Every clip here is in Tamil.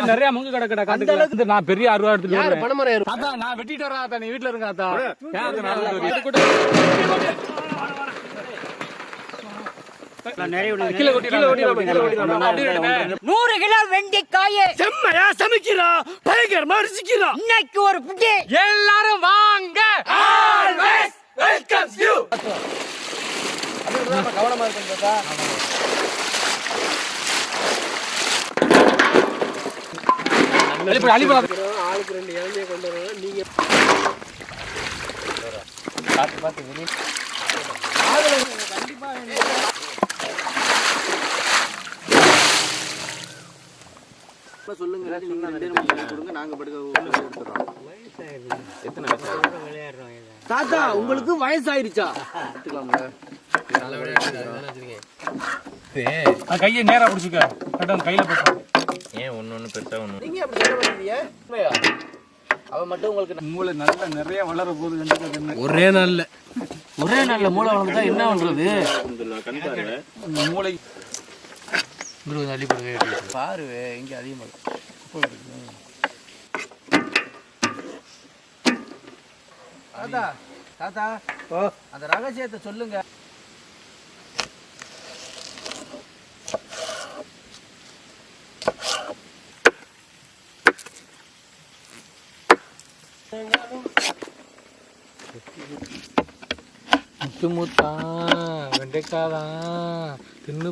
நிறைய மங்கு கிடக்கு. நான் பெரிய 60 எடுத்துட்டு நான் வெட்டிட்டு வரேன். நீ வீட்டுல இருங்க. நூறு கிலோ வெண்டைக்காயை செம்மையா சமைக்கிறோம். பயங்கரமா ருசிக்கிறோம். இன்னைக்கு ஒரு புட்டி. எல்லாரும் வாங்க. கவனமா இருக்கு. ஆளுக்கு 2 இளநியை கொண்டு வரணும். நீங்க பார்த்து வெளியே கண்டிப்பா சொல்லுங்க. நாங்க தாத்தா உங்களுக்கு வயசாயிருச்சா? கையை நேரா பிடிச்சுக்க. கையில போட்டு ஏன் ஒண்ணு பெருசா ஒண்ணு நீங்க அப்படி சொல்ல மாட்டீங்க. அவ மட்டும் உங்களுக்கு மூளை நல்லா நிறைய வளர போகுது. ஒரே நாள்ல மூளை வளர்ந்தா என்ன பண்றது? மூளை பாரு இங்க அதிகமா தாத்தா தாத்தா அந்த ரகசியத்தை சொல்லுங்க. முத்துமுத்தா வெண்டைக்காதான் தின்னு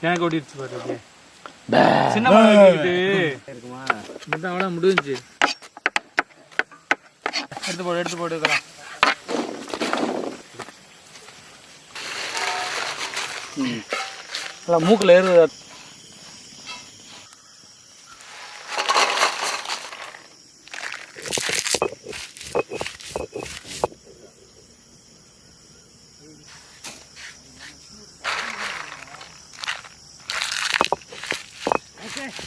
எனக்கு ஓட்டிடுச்சு பாரு. சின்ன இருக்குமா? அவ்வளோ முடிஞ்சு. எடுத்து போடு இருக்கலாம். மூக்குல ஏறுது.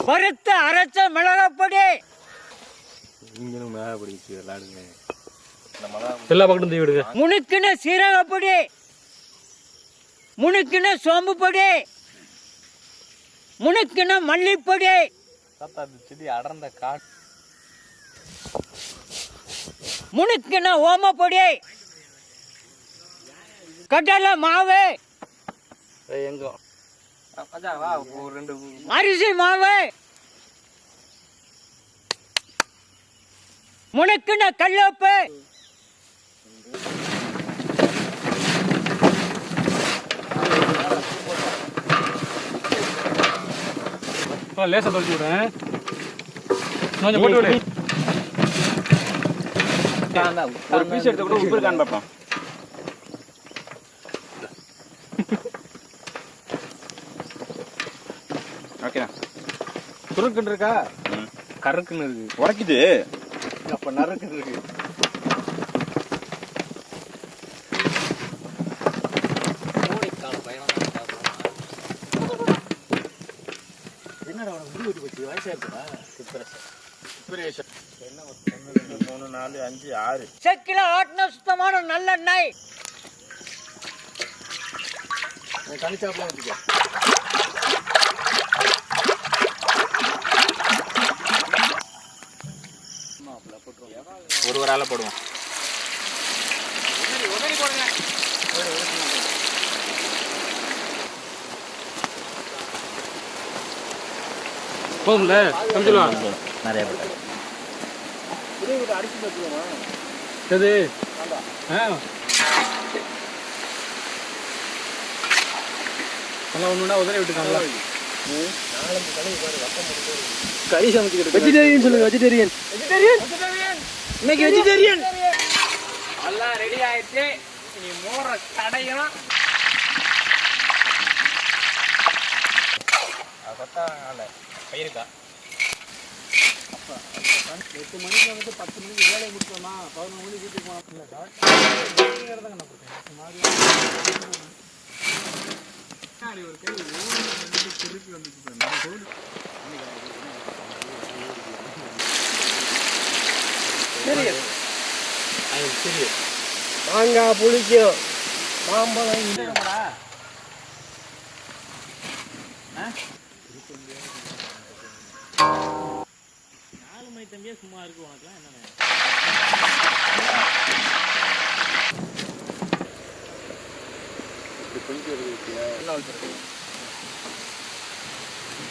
பருத்த அரைச்ச மிளகாப்பொடி. நீங்களும் மேல பிடிச்சி விளையாடுங்க. எல்லா பக்கமும் தீ விடுங்க. முனுக்கின சீரகப்பொடி, முனுக்கின சோம்பு பொடி, முனுக்கின மல்லிப்பொடி, செடி அடர்ந்த காடு, முனுக்கின ஓமப்பொடி, கடலை மாவு, எங்க அரிசி மாவு, முனுக்கின கல்லுப்பு, லேசா தொலைச்சு விடுறேன். கொஞ்சம் போட்டு விடு. ஒரு பீஸ் எடுத்து கூட உப்பு இருக்கான்னு பார்ப்போம். ஓகேண்ணா. சுருக்குன்னு இருக்கா? கருக்குன்னு இருக்கு. உடைக்குது. அப்ப நறுக்குன்னு இருக்கு. என்னடா முடி வெட்டி போச்சு? வயசாயிருச்சா? 3 4 5 6 செக்கில ஆட்டின சுத்தமான நல்லெண்ணெய். தனிச்சாப்பில் வச்சுக்க. ஒரு ஆளை போடுவோம். போதும்ல சமைச்சிடலாம். நிறைய போட்டாங்க. அடிச்சு வச்சுக்கோமா? எது? நல்லா ஒண்ணுன்னா உதறி விட்டுக்காங்களா? கறி சமைச்சுக்கிட்டு வெஜிடேரியன் சொல்லுங்க. வெஜிடேரியன் இன்னைக்கு வெஜிடேரியன் எல்லாம் ரெடி ஆயிடுச்சு. நீ மோர கடையணும். பயிருக்கா 8 மணிக்கு வந்துட்டு 10 மணிக்கு வேலையை முடிச்சோமா? 11 மணிக்கு வீட்டுக்கு போனோம். ஒரு கேள்வி திருப்பி வந்துச்சு. சரி மாங்காய் புளிக்கும், மாம்பழம் சும்மா இருக்கு உனக்குலாம் என்ன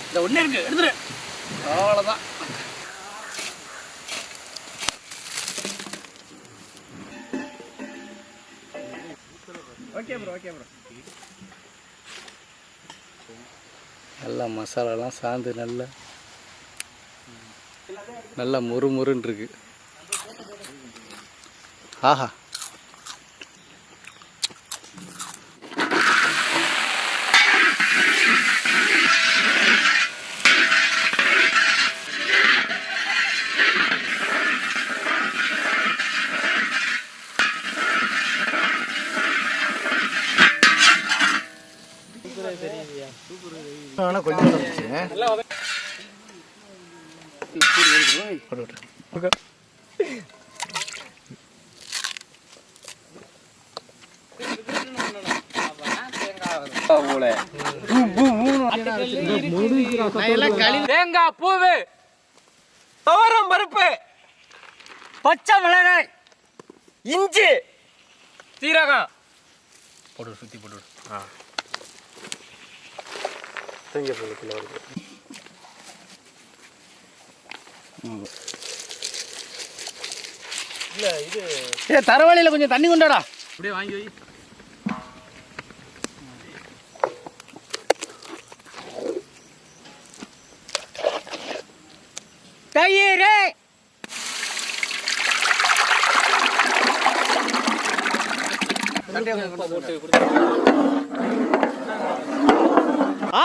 இந்த ஒண்ணே இருக்கு, எடுத்துரு. அவ்வளவுதான். Okay bro, okay bro. நல்லா மசாலாலாம் சாந்து நல்லா முறுமுறுன்னு இருக்கு. ஆஹா, தேங்காய் பூவு, துவரம் பருப்பு, பச்சை மிளகாய், இஞ்சி, சீரகம் போட்டு சுத்தி போட்டு. தரவழியில கொஞ்சம் தண்ணி கொண்டாடா. அப்படியே வாங்கி வை. தயிர்,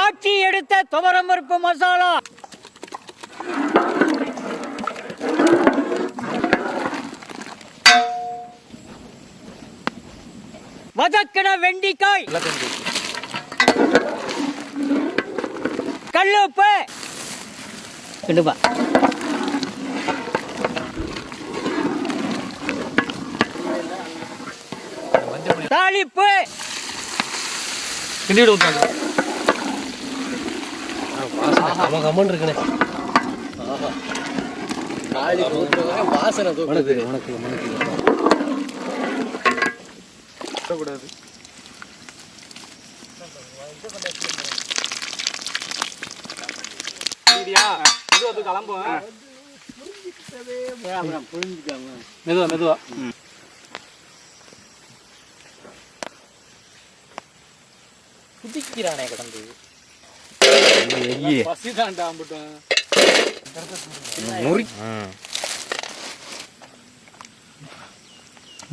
ஆச்சி எடுத்த துவரம் பருப்பு மசாலா, வதக்கின வெண்டிக்காய், கல்லுப்பு, கிண்டுப்பா, தாளிப்பு, கிண்டிட்டு ஊத்தாங்க. கம்மன் இருக்குனே. வாசனை கூடாது. இது வந்து கிளம்பும். மெதுவா மெதுவா. குதிக்கிறானே கடந்து பசிதான்டா அம்பட்டும்.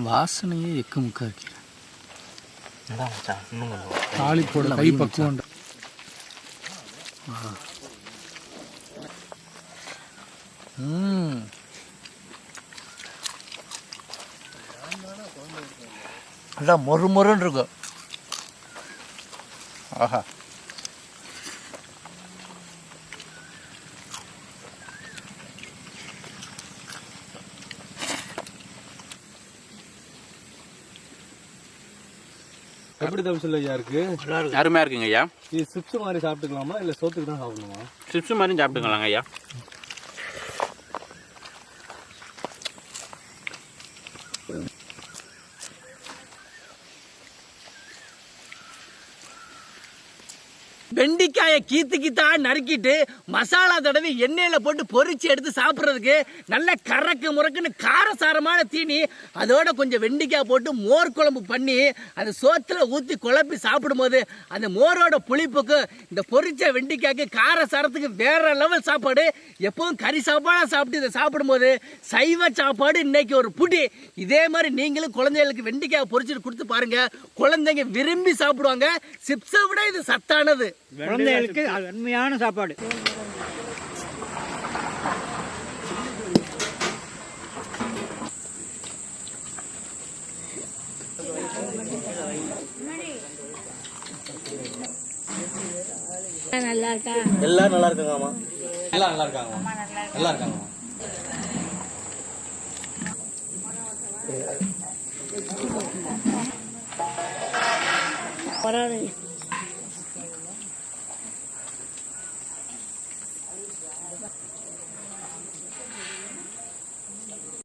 வாசனையே எக்கு முக்கா வைக்கிறேன். தாளிப்போட கை பக்குவம். அதான் மொறுமொறுன்னு இருக்கும். ஆஹா, எப்படி தம்சில் ஐயா இருக்கு? அருமையா இருக்குங்க ஐயா. இது சிப்ஸ் மாதிரி சாப்பிட்டுக்கலாமா இல்லை சோத்துக்கு தான் சாப்பிடணுமா? சிப்ஸ் மாதிரி சாப்பிட்டுக்கலாங்க ஐயா. வெண்டிக்காயை கீத்தா நறுக்கிட்டு மசாலா தடவி எண்ணெயில போட்டு பொரிச்சு எடுத்து சாப்பிட்றதுக்கு நல்ல கறக்கு முறக்குன்னு காரசாரமான தீனி. அதோட கொஞ்சம் வெண்டிக்காய் போட்டு மோர் குழம்பு பண்ணி அந்த சோத்துல ஊற்றி குழப்பி சாப்பிடும்போது அந்த மோரோட புளிப்புக்கு இந்த பொரிச்ச வெண்டிக்காய்க்கு காரசாரத்துக்கு வேற லெவல் சாப்பாடு. எப்பவும் கறி சாப்பாடாக சாப்பிட்டு இதை சாப்பிடும்போது சைவ சாப்பாடு இன்னைக்கு ஒரு புடி. இதே மாதிரி நீங்களும் குழந்தைகளுக்கு வெண்டிக்காய் பொரிச்சுட்டு கொடுத்து பாருங்க, குழந்தைங்க விரும்பி சாப்பிடுவாங்க. சிப்ஸை விட இது சத்தானது. குழந்தைகளுக்கு அருமையான சாப்பாடு. நல்லா இருக்கா? எல்லாரும் நல்லா இருக்காங்கம்மா. எல்லாம் நல்லா இருக்காங்கம்மா. நல்லா இருக்காங்கம்மா. வராது